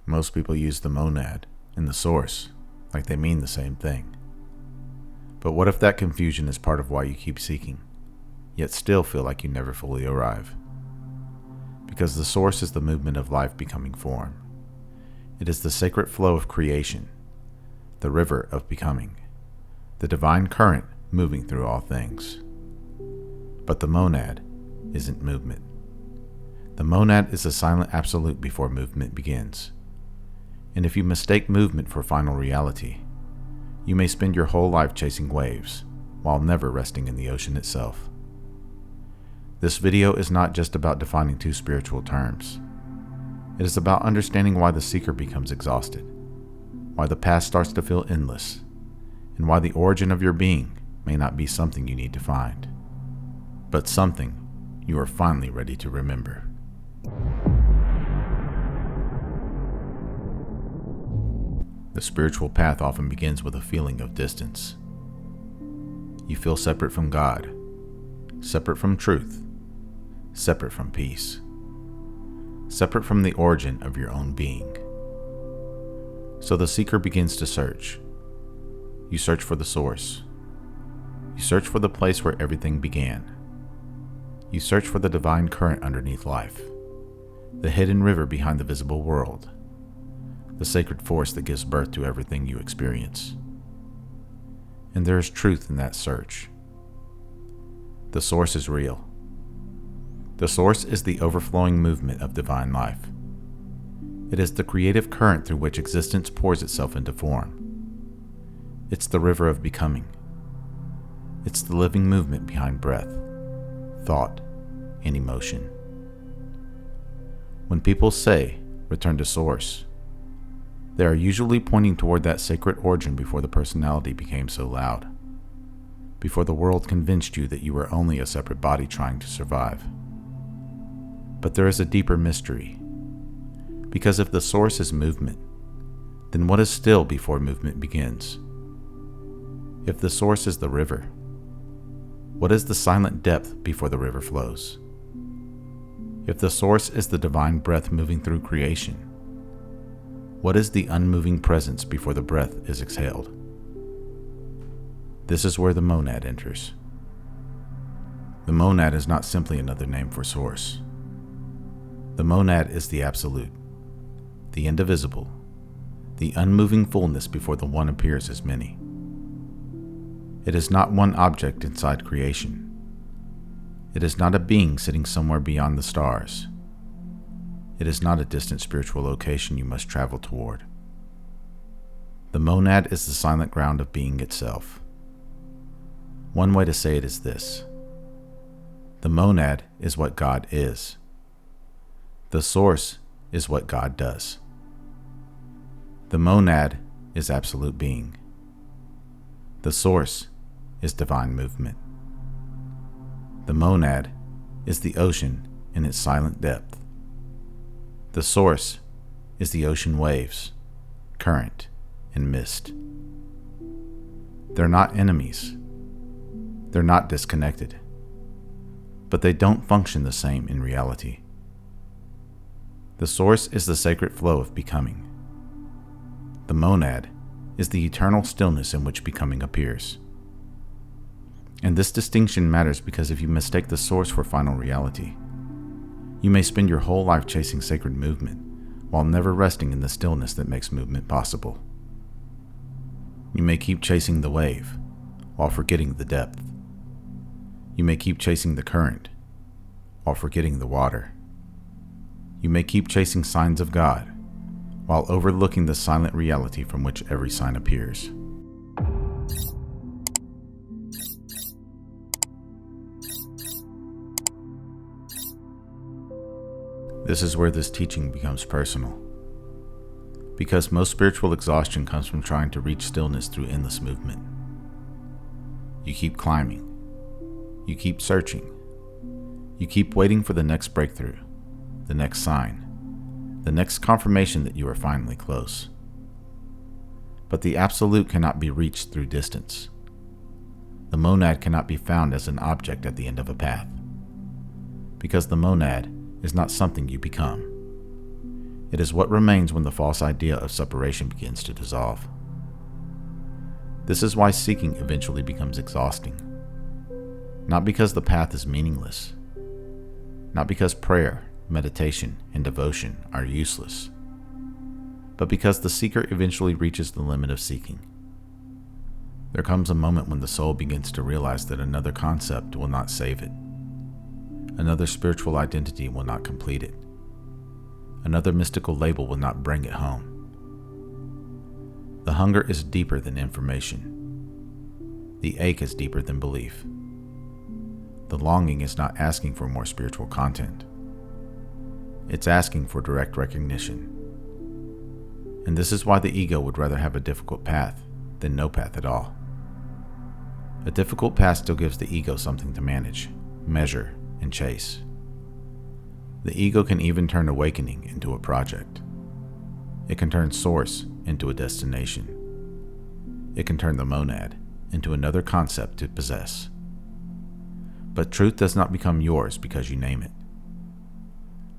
Most people use the monad and the source like they mean the same thing. But what if that confusion is part of why you keep seeking, yet still feel like you never fully arrive? Because the source is the movement of life becoming form. It is the sacred flow of creation, the river of becoming, the divine current moving through all things. But the monad isn't movement. The monad is the silent absolute before movement begins. And if you mistake movement for final reality, you may spend your whole life chasing waves while never resting in the ocean itself. This video is not just about defining two spiritual terms. It is about understanding why the seeker becomes exhausted, why the past starts to feel endless, and why the origin of your being may not be something you need to find, but something you are finally ready to remember. The spiritual path often begins with a feeling of distance. You feel separate from God, separate from truth, separate from peace, separate from the origin of your own being. So the seeker begins to search. You search for the source. You search for the place where everything began. You search for the divine current underneath life, the hidden river behind the visible world, the sacred force that gives birth to everything you experience. And there is truth in that search. The source is real. The source is the overflowing movement of divine life. It is the creative current through which existence pours itself into form. It's the river of becoming. It's the living movement behind breath, thought, and emotion. When people say, return to source, they are usually pointing toward that sacred origin before the personality became so loud, before the world convinced you that you were only a separate body trying to survive. But there is a deeper mystery, because if the source is movement, then what is still before movement begins? If the source is the river, what is the silent depth before the river flows? If the source is the divine breath moving through creation, what is the unmoving presence before the breath is exhaled? This is where the monad enters. The monad is not simply another name for source. The monad is the absolute, the indivisible, the unmoving fullness before the one appears as many. It is not one object inside creation. It is not a being sitting somewhere beyond the stars. It is not a distant spiritual location you must travel toward. The monad is the silent ground of being itself. One way to say it is this: the monad is what God is. The source is what God does. The monad is absolute being. The source is divine movement. The monad is the ocean in its silent depth. The source is the ocean waves, current, and mist. They're not enemies. They're not disconnected. But they don't function the same in reality. The source is the sacred flow of becoming. The monad is the eternal stillness in which becoming appears. And this distinction matters because if you mistake the source for final reality, you may spend your whole life chasing sacred movement while never resting in the stillness that makes movement possible. You may keep chasing the wave while forgetting the depth. You may keep chasing the current while forgetting the water. You may keep chasing signs of God while overlooking the silent reality from which every sign appears. This is where this teaching becomes personal, because most spiritual exhaustion comes from trying to reach stillness through endless movement. You keep climbing, you keep searching, you keep waiting for the next breakthrough, the next sign, the next confirmation that you are finally close. But the absolute cannot be reached through distance. The monad cannot be found as an object at the end of a path, because the monad is not something you become. It is what remains when the false idea of separation begins to dissolve. This is why seeking eventually becomes exhausting. Not because the path is meaningless, not because prayer, meditation, and devotion are useless, but because the seeker eventually reaches the limit of seeking. There comes a moment when the soul begins to realize that another concept will not save it. Another spiritual identity will not complete it. Another mystical label will not bring it home. The hunger is deeper than information. The ache is deeper than belief. The longing is not asking for more spiritual content. It's asking for direct recognition. And this is why the ego would rather have a difficult path than no path at all. A difficult path still gives the ego something to manage, measure, and chase. The ego can even turn awakening into a project. It can turn source into a destination. It can turn the monad into another concept to possess. But truth does not become yours because you name it.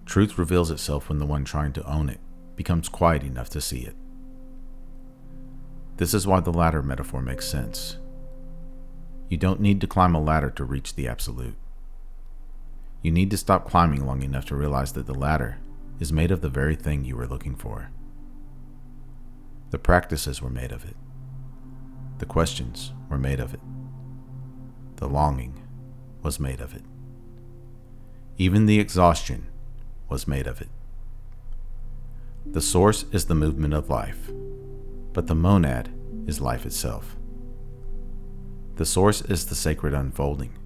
Truth reveals itself when the one trying to own it becomes quiet enough to see it. This is why the ladder metaphor makes sense. You don't need to climb a ladder to reach the absolute. You need to stop climbing long enough to realize that the ladder is made of the very thing you were looking for. The practices were made of it. The questions were made of it. The longing was made of it. Even the exhaustion was made of it. The source is the movement of life, but the monad is life itself. The source is the sacred unfolding.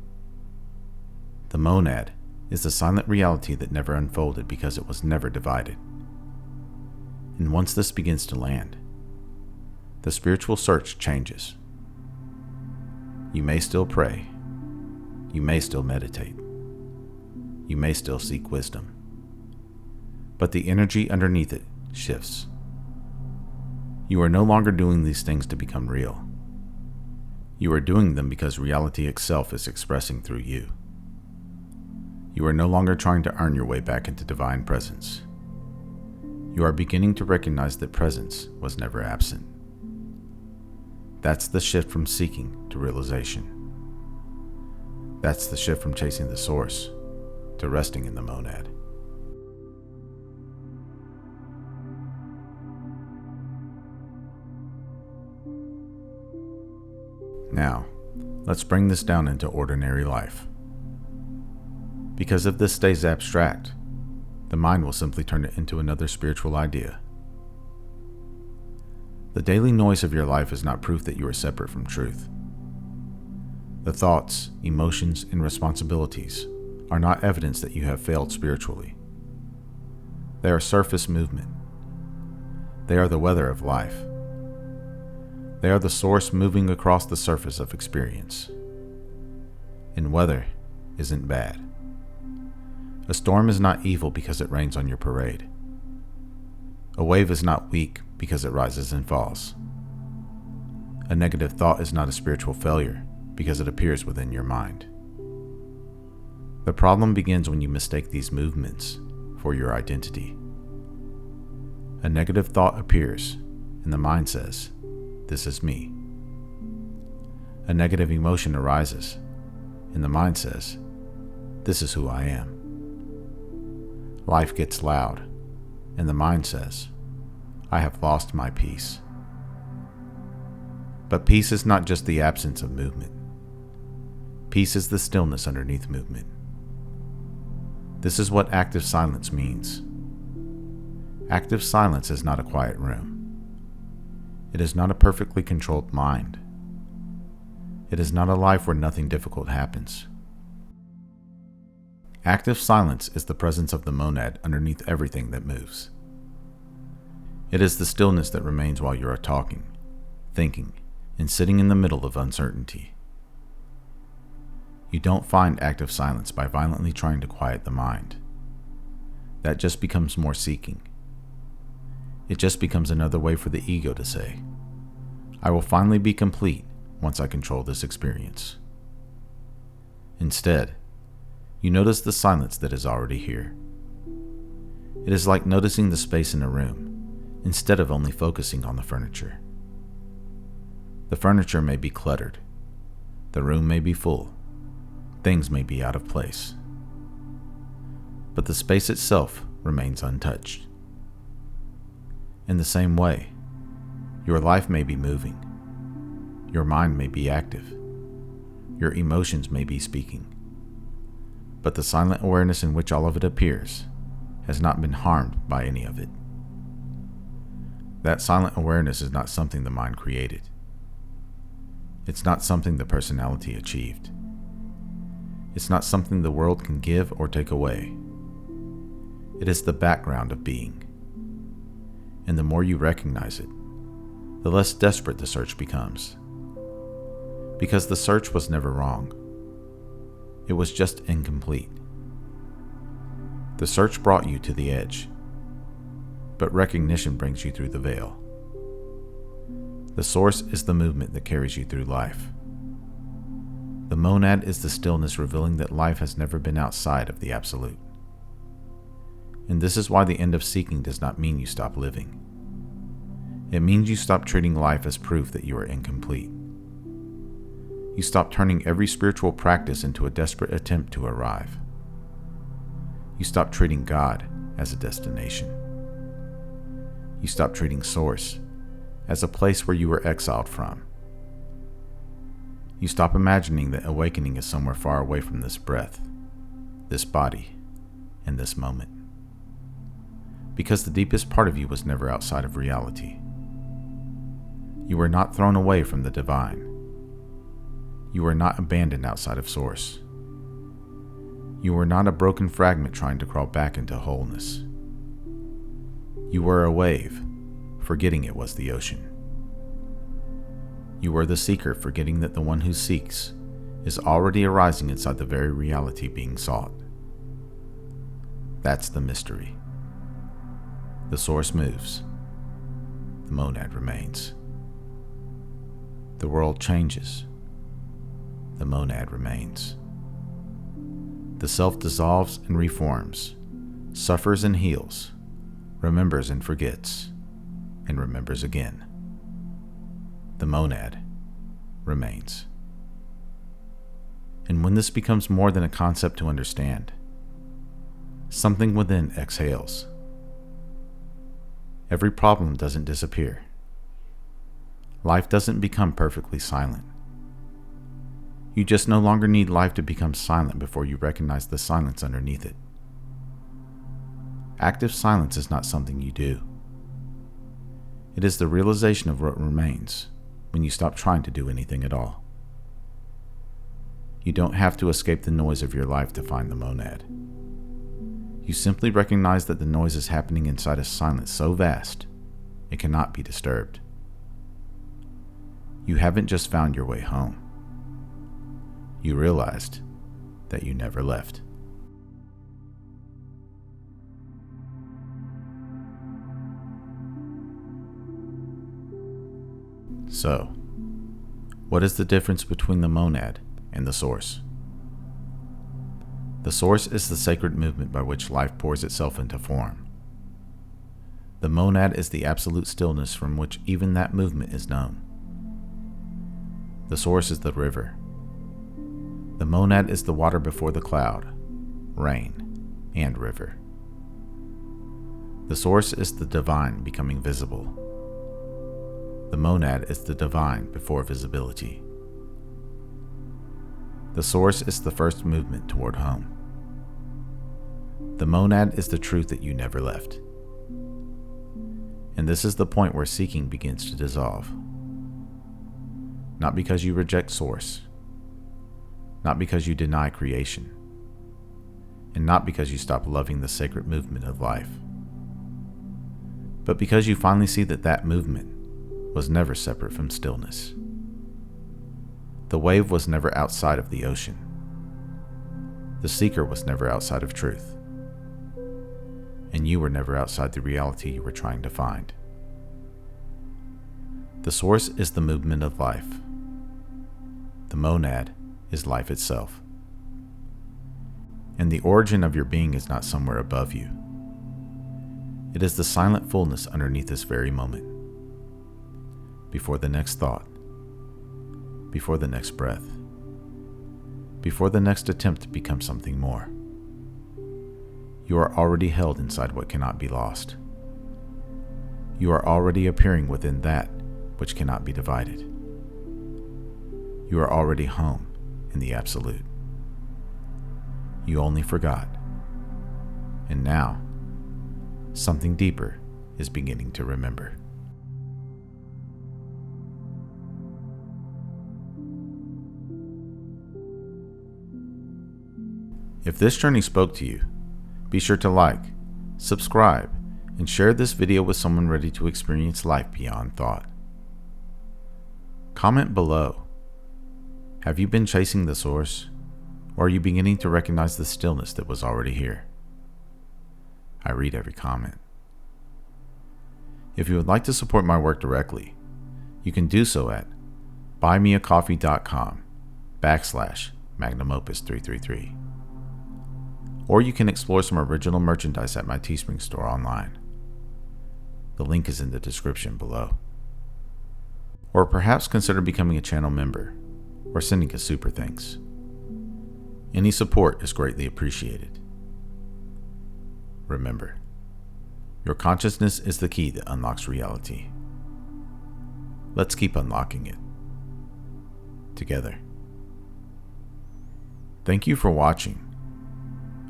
The monad is the silent reality that never unfolded because it was never divided. And once this begins to land, the spiritual search changes. You may still pray. You may still meditate. You may still seek wisdom. But the energy underneath it shifts. You are no longer doing these things to become real. You are doing them because reality itself is expressing through you. You are no longer trying to earn your way back into divine presence. You are beginning to recognize that presence was never absent. That's the shift from seeking to realization. That's the shift from chasing the source to resting in the monad. Now, let's bring this down into ordinary life. Because if this stays abstract, the mind will simply turn it into another spiritual idea. The daily noise of your life is not proof that you are separate from truth. The thoughts, emotions, and responsibilities are not evidence that you have failed spiritually. They are surface movement. They are the weather of life. They are the source moving across the surface of experience. And weather isn't bad. A storm is not evil because it rains on your parade. A wave is not weak because it rises and falls. A negative thought is not a spiritual failure because it appears within your mind. The problem begins when you mistake these movements for your identity. A negative thought appears, and the mind says, "This is me." A negative emotion arises, and the mind says, "This is who I am." Life gets loud, and the mind says, "I have lost my peace." But peace is not just the absence of movement. Peace is the stillness underneath movement. This is what active silence means. Active silence is not a quiet room. It is not a perfectly controlled mind. It is not a life where nothing difficult happens. Active silence is the presence of the monad underneath everything that moves. It is the stillness that remains while you are talking, thinking, and sitting in the middle of uncertainty. You don't find active silence by violently trying to quiet the mind. That just becomes more seeking. It just becomes another way for the ego to say, "I will finally be complete once I control this experience." Instead, you notice the silence that is already here. It is like noticing the space in a room instead of only focusing on the furniture. The furniture may be cluttered. The room may be full. Things may be out of place. But the space itself remains untouched. In the same way, your life may be moving. Your mind may be active. Your emotions may be speaking. But the silent awareness in which all of it appears has not been harmed by any of it. That silent awareness is not something the mind created. It's not something the personality achieved. It's not something the world can give or take away. It is the background of being. And the more you recognize it, the less desperate the search becomes. Because the search was never wrong. It was just incomplete. The search brought you to the edge, but recognition brings you through the veil. The source is the movement that carries you through life. The monad is the stillness revealing that life has never been outside of the absolute. And this is why the end of seeking does not mean you stop living. It means you stop treating life as proof that you are incomplete. You stop turning every spiritual practice into a desperate attempt to arrive. You stop treating God as a destination. You stop treating Source as a place where you were exiled from. You stop imagining that awakening is somewhere far away from this breath, this body, and this moment. Because the deepest part of you was never outside of reality. You were not thrown away from the divine. You were not abandoned outside of Source. You were not a broken fragment trying to crawl back into wholeness. You were a wave, forgetting it was the ocean. You were the seeker, forgetting that the one who seeks is already arising inside the very reality being sought. That's the mystery. The source moves. The monad remains. The world changes. The monad remains. The self dissolves and reforms, suffers and heals, remembers and forgets, and remembers again. The monad remains. And when this becomes more than a concept to understand, something within exhales. Every problem doesn't disappear. Life doesn't become perfectly silent. You just no longer need life to become silent before you recognize the silence underneath it. Active silence is not something you do. It is the realization of what remains when you stop trying to do anything at all. You don't have to escape the noise of your life to find the monad. You simply recognize that the noise is happening inside a silence so vast, it cannot be disturbed. You haven't just found your way home. You realized that you never left. So, what is the difference between the monad and the source? The source is the sacred movement by which life pours itself into form. The monad is the absolute stillness from which even that movement is known. The source is the river. The monad is the water before the cloud, rain, and river. The source is the divine becoming visible. The monad is the divine before visibility. The source is the first movement toward home. The monad is the truth that you never left. And this is the point where seeking begins to dissolve. Not because you reject source, not because you deny creation, and not because you stop loving the sacred movement of life, but because you finally see that that movement was never separate from stillness. The wave was never outside of the ocean. The seeker was never outside of truth. And you were never outside the reality you were trying to find. The source is the movement of life. The monad is life itself. And the origin of your being is not somewhere above you. It is the silent fullness underneath this very moment. Before the next thought, before the next breath, before the next attempt to become something more. You are already held inside what cannot be lost. You are already appearing within that which cannot be divided. You are already home in the absolute. You only forgot. And now, something deeper is beginning to remember. If this journey spoke to you, be sure to like, subscribe, and share this video with someone ready to experience life beyond thought. Comment below. Have you been chasing the source, or are you beginning to recognize the stillness that was already here? I read every comment. If you would like to support my work directly, you can do so at buymeacoffee.com/magnumopus333. Or you can explore some original merchandise at my Teespring store online. The link is in the description below. Or perhaps consider becoming a channel member or sending a super thanks. Any support is greatly appreciated. Remember, your consciousness is the key that unlocks reality. Let's keep unlocking it together. Thank you for watching.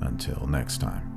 Until next time.